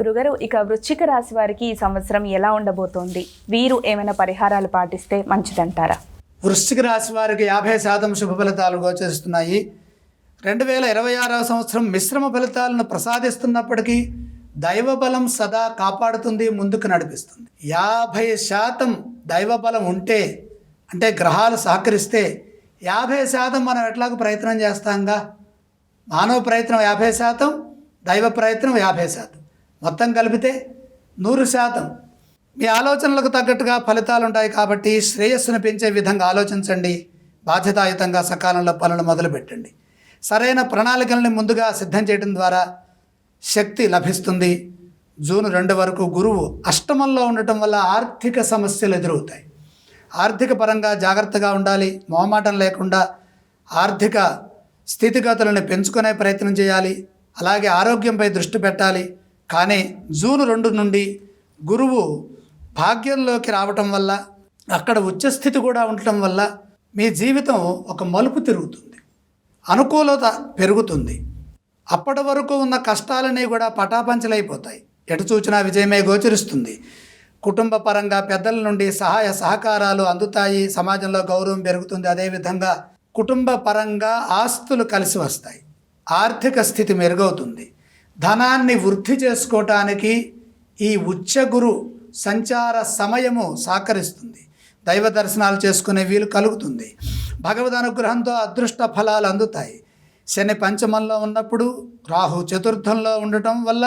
గురుగారు, ఇక వృశ్చిక రాశి వారికి ఈ సంవత్సరం ఎలా ఉండబోతోంది? వీరు ఏమైనా పరిహారాలు పాటిస్తే మంచిదంటారా? వృశ్చిక రాశి వారికి 50% శుభ ఫలితాలు గోచరిస్తున్నాయి. 2026వ సంవత్సరం మిశ్రమ ఫలితాలను ప్రసాదిస్తున్నప్పటికీ దైవబలం సదా కాపాడుతుంది, ముందుకు నడిపిస్తుంది. 50% దైవబలం ఉంటే, అంటే గ్రహాలు సహకరిస్తే 50% మనం ఎట్లాగో ప్రయత్నం చేస్తాంగా. మానవ ప్రయత్నం 50%, దైవ ప్రయత్నం 50%, మొత్తం కలిపితే 100%. మీ ఆలోచనలకు తగ్గట్టుగా ఫలితాలు ఉంటాయి కాబట్టి శ్రేయస్సును పెంచే విధంగా ఆలోచించండి. బాధ్యతాయుతంగా సకాలంలో పనులు మొదలుపెట్టండి. సరైన ప్రణాళికలను ముందుగా సిద్ధం చేయడం ద్వారా శక్తి లభిస్తుంది. జూన్ 2 వరకు గురువు అష్టమంలో ఉండటం వల్ల ఆర్థిక సమస్యలు ఎదురవుతాయి. ఆర్థిక పరంగా జాగ్రత్తగా ఉండాలి. మొహమాటం లేకుండా ఆర్థిక స్థితిగతులను పెంచుకునే ప్రయత్నం చేయాలి. అలాగే ఆరోగ్యంపై దృష్టి పెట్టాలి. కానీ జూన్ 2 నుండి గురువు భాగ్యంలోకి రావటం వల్ల, అక్కడ ఉచ్చస్థితి కూడా ఉండటం వల్ల మీ జీవితం ఒక మలుపు తిరుగుతుంది, అనుకూలత పెరుగుతుంది. అప్పటి వరకు ఉన్న కష్టాలన్నీ కూడా పటాపంచలైపోతాయి. ఎటు చూచినా విజయమే గోచరిస్తుంది. కుటుంబ పరంగా పెద్దల నుండి సహాయ సహకారాలు అందుతాయి. సమాజంలో గౌరవం పెరుగుతుంది. అదేవిధంగా కుటుంబ పరంగా ఆస్తులు కలిసి వస్తాయి. ఆర్థిక స్థితి మెరుగవుతుంది. ధనాన్ని వృద్ధి చేసుకోవటానికి ఈ ఉచ్చగురు సంచార సమయము సహకరిస్తుంది. దైవ దర్శనాలు చేసుకునే వీలు కలుగుతుంది. భగవద్ అనుగ్రహంతో అదృష్ట ఫలాలు అందుతాయి. శని పంచమంలో ఉన్నప్పుడు రాహు చతుర్థంలో ఉండటం వల్ల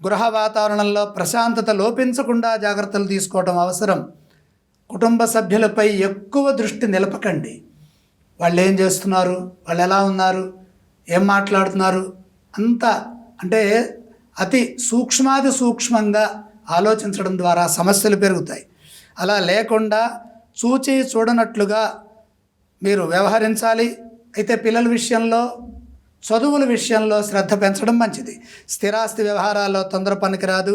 గృహ వాతావరణంలో ప్రశాంతత లోపించకుండా జాగ్రత్తలు తీసుకోవడం అవసరం. కుటుంబ సభ్యులపై ఎక్కువ దృష్టి నిలపకండి. వాళ్ళు ఏం చేస్తున్నారు, వాళ్ళు ఎలా ఉన్నారు, ఏం మాట్లాడుతున్నారు, అంతా అంటే అతి సూక్ష్మాది సూక్ష్మంగా ఆలోచించడం ద్వారా సమస్యలు పెరుగుతాయి. అలా లేకుండా చూచి చూడనట్లుగా మీరు వ్యవహరించాలి. అయితే పిల్లల విషయంలో, చదువుల విషయంలో శ్రద్ధ పెంచడం మంచిది. స్థిరాస్తి వ్యవహారాల్లో తొందర పనికిరాదు.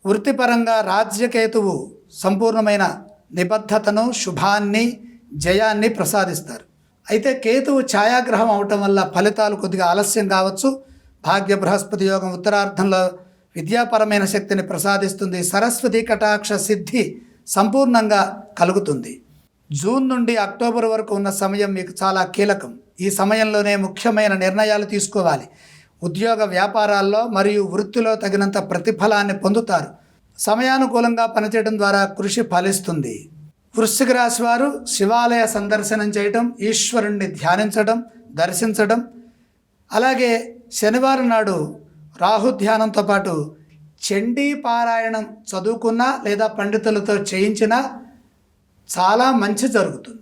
వృత్తిపరంగా రాజ్యకేతువు సంపూర్ణమైన నిబద్ధతను, శుభాన్ని, జయాన్ని ప్రసాదిస్తారు. అయితే కేతువు ఛాయాగ్రహం అవటం వల్ల ఫలితాలు కొద్దిగా ఆలస్యం కావచ్చు. భాగ్య బృహస్పతి యోగం ఉత్తరార్ధంలో విద్యాపరమైన శక్తిని ప్రసాదిస్తుంది. సరస్వతి కటాక్ష సిద్ధి సంపూర్ణంగా కలుగుతుంది. జూన్ నుండి అక్టోబర్ వరకు ఉన్న సమయం మీకు చాలా కీలకం. ఈ సమయంలోనే ముఖ్యమైన నిర్ణయాలు తీసుకోవాలి. ఉద్యోగ వ్యాపారాల్లో మరియు వృత్తిలో తగినంత ప్రతిఫలాన్ని పొందుతారు. సమయానుకూలంగా పనిచేయడం ద్వారా కృషి ఫలిస్తుంది. వృశ్చిక రాశి వారు శివాలయ సందర్శనం చేయటం, ఈశ్వరుణ్ణి ధ్యానించడం, దర్శించడం, అలాగే శనివారం నాడు రాహు ధ్యానంతో పాటు చండీ పారాయణం చదువుకున్నా లేదా పండితులతో చేయించినా చాలా మంచి జరుగుతుంది.